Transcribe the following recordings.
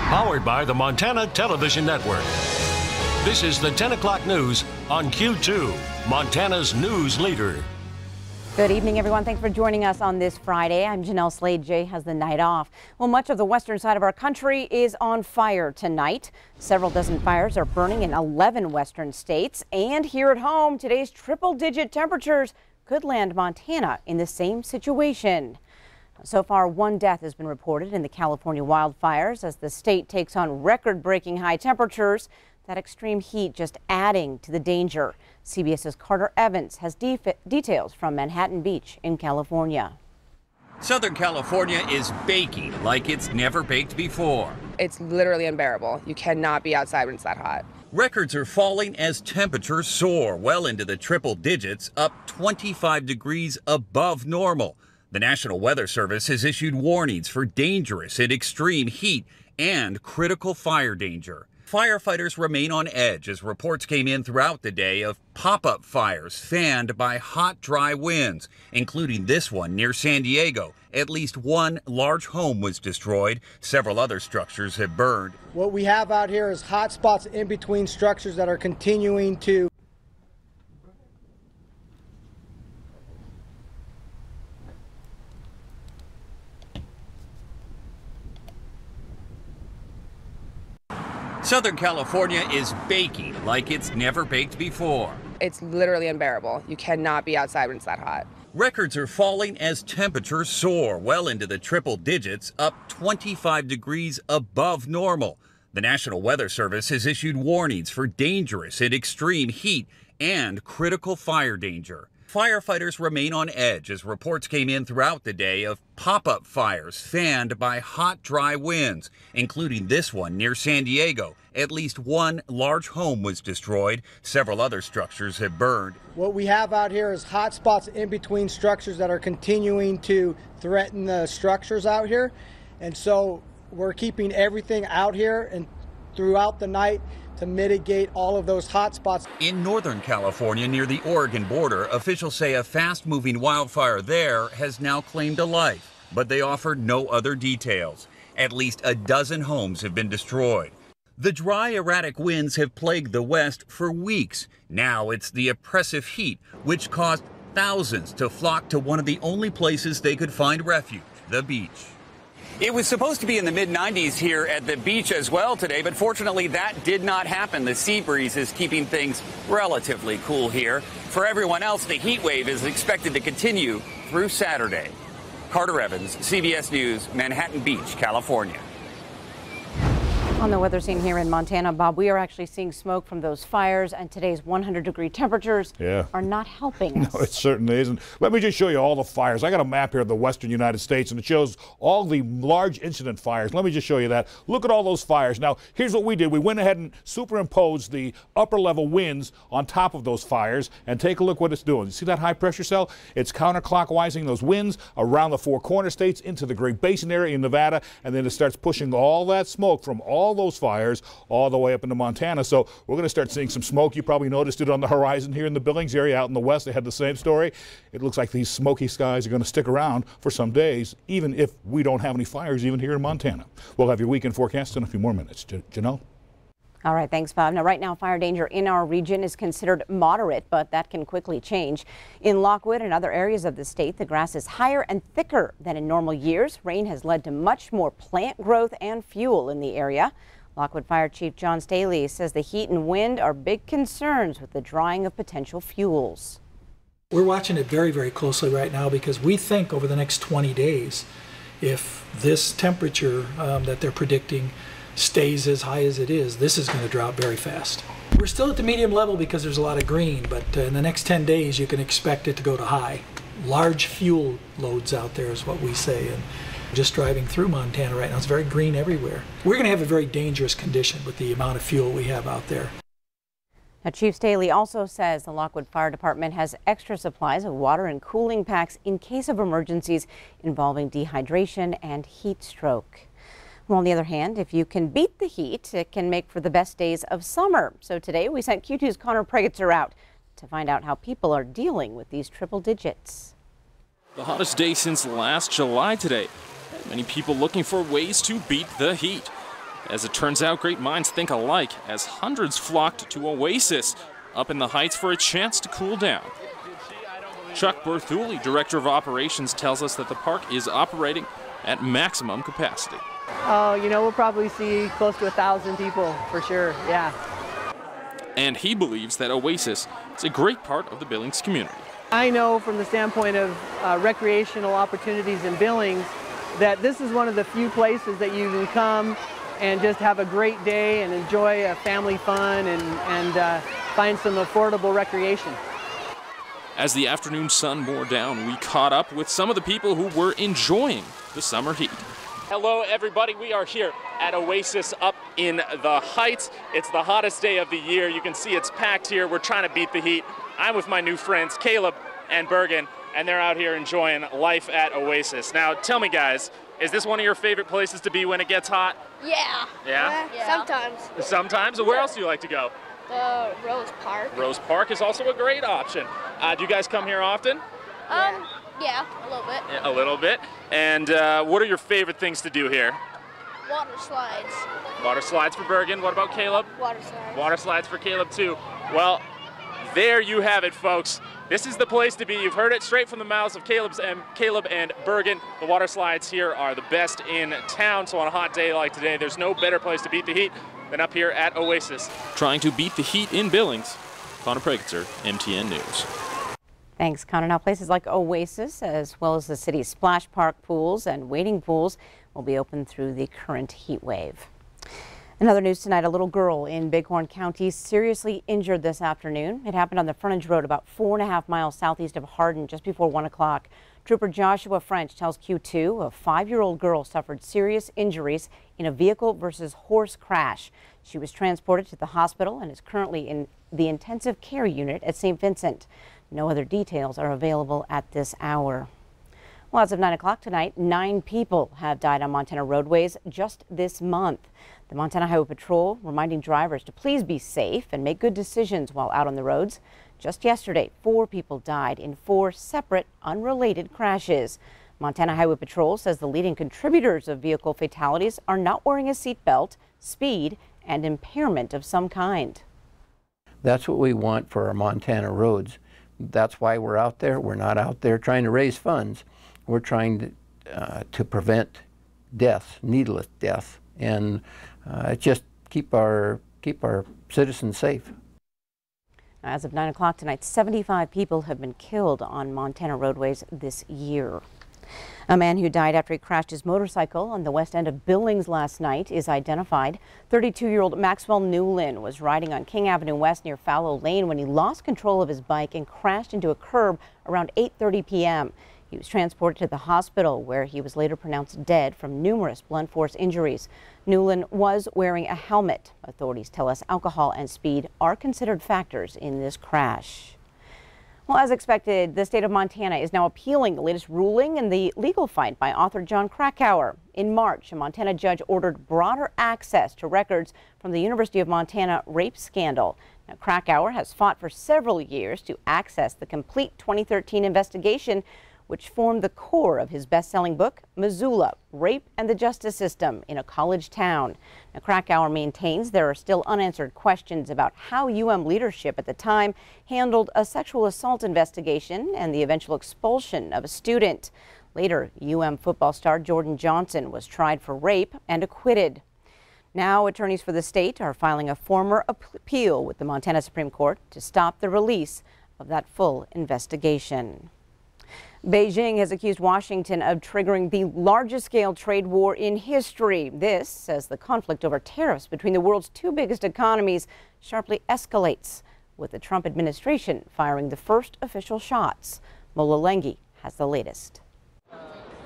Powered by the Montana Television Network. This is the 10 o'clock news on Q2, Montana's news leader. Good evening, everyone. Thanks for joining us on this Friday. I'm Jeanelle. Slade. Jay has the night off. Well, much of the western side of our country is on fire tonight. Several dozen fires are burning in 11 western states. And here at home, today's triple-digit temperatures could land Montana in the same situation. So far, one death has been reported in the California wildfires as the state takes on record-breaking high temperatures. That extreme heat just adding to the danger. CBS's Carter Evans has details from Manhattan Beach in California. Southern California is baking like it's never baked before. It's literally unbearable. You cannot be outside when it's that hot. Records are falling as temperatures soar well into the triple digits, up 25 degrees above normal. The National Weather Service has issued warnings for dangerous and extreme heat and critical fire danger. Firefighters remain on edge as reports came in throughout the day of pop-up fires fanned by hot, dry winds, including this one near San Diego. At least one large home was destroyed. Several other structures have burned. What we have out here is hot spots in between structures that are continuing to Southern California is baking like it's never baked before. It's literally unbearable. You cannot be outside when it's that hot. Records are falling as temperatures soar well into the triple digits, up 25 degrees above normal. The National Weather Service has issued warnings for dangerous and extreme heat and critical fire danger. Firefighters remain on edge as reports came in throughout the day of pop-up fires fanned by hot, dry winds, including this one near San Diego. At least one large home was destroyed. Several other structures have burned. What we have out here is hot spots in between structures that are continuing to threaten the structures out here. And so we're keeping everything out here and throughout the night to mitigate all of those hot spots. In Northern California, near the Oregon border, officials say a fast-moving wildfire there has now claimed a life, but they offer no other details. At least a dozen homes have been destroyed. The dry, erratic winds have plagued the West for weeks. Now it's the oppressive heat, which caused thousands to flock to one of the only places they could find refuge, the beach. It was supposed to be in the mid-90s here at the beach as well today, but fortunately that did not happen. The sea breeze is keeping things relatively cool here. For everyone else, the heat wave is expected to continue through Saturday. Carter Evans, CBS News, Manhattan Beach, California. On the weather scene here in Montana, Bob, we are actually seeing smoke from those fires, and today's 100-degree temperatures are not helping us. No, it certainly isn't. Let me just show you all the fires. I got a map here of the western United States, and it shows all the large incident fires. Let me just show you that. Look at all those fires. Now, here's what we did. We went ahead and superimposed the upper-level winds on top of those fires, and take a look what it's doing. You see that high-pressure cell? It's counterclockwise those winds around the Four Corner states into the Great Basin area in Nevada, and then it starts pushing all that smoke from all those fires all the way up into Montana. So we're going to start seeing some smoke. You probably noticed it on the horizon here in the Billings area. Out in the west, they had the same story. It looks like these smoky skies are going to stick around for some days, even if we don't have any fires even here in Montana. We'll have your weekend forecast in a few more minutes. Jeanelle? All right, thanks, Bob. Now, right now, fire danger in our region is considered moderate, but that can quickly change. In Lockwood and other areas of the state, the grass is higher and thicker than in normal years. Rain has led to much more plant growth and fuel in the area. Lockwood Fire Chief John Staley says the heat and wind are big concerns with the drying of potential fuels. We're watching it very, very closely right now because we think over the next 20 days, if this temperature that they're predicting stays as high as it is, this is going to drop very fast. We're still at the medium level because there's a lot of green, but in the next 10 days you can expect it to go to high. Large fuel loads out there is what we say. And just driving through Montana right now, it's very green everywhere. We're going to have a very dangerous condition with the amount of fuel we have out there. Now, Chief Staley also says the Lockwood Fire Department has extra supplies of water and cooling packs in case of emergencies involving dehydration and heat stroke. Well, on the other hand, if you can beat the heat, it can make for the best days of summer. So today we sent Q2's Connor Pregetzer out to find out how people are dealing with these triple digits. The hottest day since last July today. Many people looking for ways to beat the heat. As it turns out, great minds think alike as hundreds flocked to Oasis up in the heights for a chance to cool down. Chuck Berthuli, Director of Operations, tells us that the park is operating at maximum capacity. We'll probably see close to 1,000 people for sure, yeah. And he believes that Oasis is a great part of the Billings community. I know from the standpoint of recreational opportunities in Billings that this is one of the few places that you can come and just have a great day and enjoy family fun and find some affordable recreation. As the afternoon sun wore down, we caught up with some of the people who were enjoying the summer heat. Hello, everybody. We are here at Oasis up in the Heights. It's the hottest day of the year. You can see it's packed here. We're trying to beat the heat. I'm with my new friends, Caleb and Bergen, and they're out here enjoying life at Oasis. Now, tell me, guys, is this one of your favorite places to be when it gets hot? Yeah. Yeah? Sometimes. Sometimes? Where else do you like to go? The Rose Park. Rose Park is also a great option. Do you guys come here often? Yeah, a little bit. Yeah, a little bit. And what are your favorite things to do here? Water slides. Water slides for Bergen. What about Caleb? Water slides. Water slides for Caleb, too. Well, there you have it, folks. This is the place to be. You've heard it straight from the mouths of Caleb and Bergen. The water slides here are the best in town. So on a hot day like today, there's no better place to beat the heat than up here at Oasis. Trying to beat the heat in Billings, Connor Pregitzer, MTN News. Thanks, Connor. Now, places like Oasis, as well as the city's splash park pools and wading pools, will be open through the current heat wave. In other news tonight, a little girl in Bighorn County seriously injured this afternoon. It happened on the frontage road about 4.5 miles southeast of Hardin just before 1 o'clock. Trooper Joshua French tells Q2 a 5-year-old girl suffered serious injuries in a vehicle versus horse crash. She was transported to the hospital and is currently in the intensive care unit at St. Vincent. No other details are available at this hour. Well, as of 9 o'clock tonight, 9 people have died on Montana roadways just this month. The Montana Highway Patrol reminding drivers to please be safe and make good decisions while out on the roads. Just yesterday, 4 people died in 4 separate, unrelated crashes. Montana Highway Patrol says the leading contributors of vehicle fatalities are not wearing a seatbelt, speed, and impairment of some kind. That's what we want for our Montana roads. That's why we're out there. We're not out there trying to raise funds. We're trying to prevent death, needless death, and just keep our citizens safe. As of 9 o'clock tonight, 75 people have been killed on Montana roadways this year. A man who died after he crashed his motorcycle on the west end of Billings last night is identified. 32-year-old Maxwell Newlin was riding on King Avenue West near Fallow Lane when he lost control of his bike and crashed into a curb around 8:30 p.m. He was transported to the hospital where he was later pronounced dead from numerous blunt force injuries. Newlin was wearing a helmet. Authorities tell us alcohol and speed are considered factors in this crash. Well, as expected, the state of Montana is now appealing the latest ruling in the legal fight by author John Krakauer. In March, a Montana judge ordered broader access to records from the University of Montana rape scandal. Now, Krakauer has fought for several years to access the complete 2013 investigation, which formed the core of his best-selling book, Missoula, Rape and the Justice System in a College Town. Now, Krakauer maintains there are still unanswered questions about how UM leadership at the time handled a sexual assault investigation and the eventual expulsion of a student. Later, UM football star Jordan Johnson was tried for rape and acquitted. Now, attorneys for the state are filing a formal appeal with the Montana Supreme Court to stop the release of that full investigation. Beijing has accused Washington of triggering the largest-scale trade war in history. This as the conflict over tariffs between the world's 2 biggest economies sharply escalates, with the Trump administration firing the first official shots. Mola Lenghi has the latest.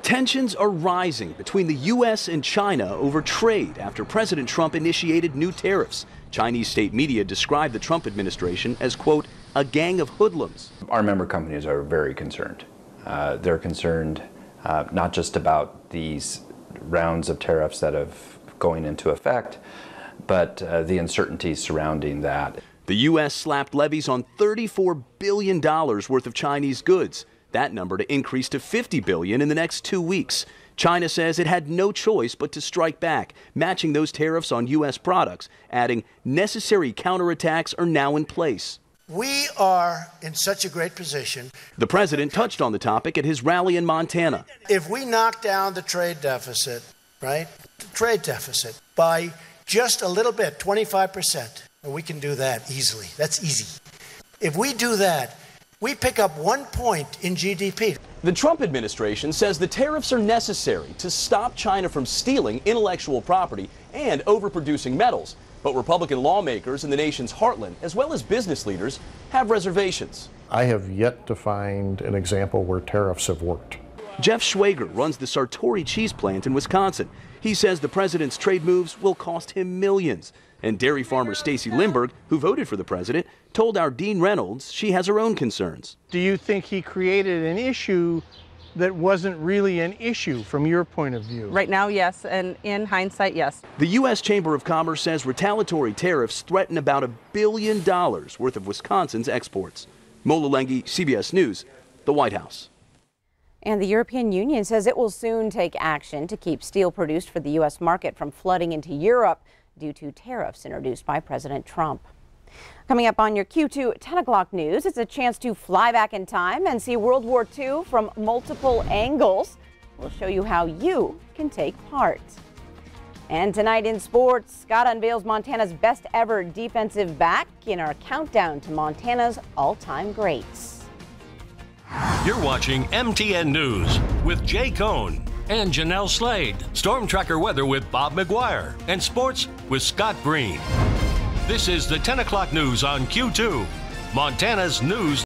Tensions are rising between the U.S. and China over trade after President Trump initiated new tariffs. Chinese state media described the Trump administration as, quote, a gang of hoodlums. Our member companies are very concerned. They're concerned not just about these rounds of tariffs that have going into effect, but the uncertainties surrounding that. The U.S. slapped levies on $34 billion worth of Chinese goods. That number to increase to $50 billion in the next 2 weeks. China says it had no choice but to strike back, matching those tariffs on U.S. products, adding necessary counterattacks are now in place. We are in such a great position. The president touched on the topic at his rally in Montana. If we knock down the trade deficit, right, the trade deficit, by just a little bit, 25%, and we can do that easily. That's easy. If we do that, we pick up 1 point in GDP. The Trump administration says the tariffs are necessary to stop China from stealing intellectual property and overproducing metals. But Republican lawmakers in the nation's heartland, as well as business leaders, have reservations. I have yet to find an example where tariffs have worked. Jeff Schwager runs the Sartori cheese plant in Wisconsin. He says the president's trade moves will cost him millions. And dairy farmer Stacy Lindbergh, who voted for the president, told our Dean Reynolds she has her own concerns. Do you think he created an issue that wasn't really an issue from your point of view? Right now, yes, and in hindsight, yes. The U.S. Chamber of Commerce says retaliatory tariffs threaten about $1 billion worth of Wisconsin's exports. Mola Lenghi, CBS News, the White House. And the European Union says it will soon take action to keep steel produced for the U.S. market from flooding into Europe due to tariffs introduced by President Trump. Coming up on your Q2 10 o'clock news, it's a chance to fly back in time and see World War II from multiple angles. We'll show you how you can take part. And tonight in sports, Scott unveils Montana's best ever defensive back in our countdown to Montana's all-time greats. You're watching MTN News with Jay Cohn and Jeanelle Slade. Storm Tracker weather with Bob McGuire. And sports with Scott Breen. This is the 10 o'clock news on Q2, Montana's news.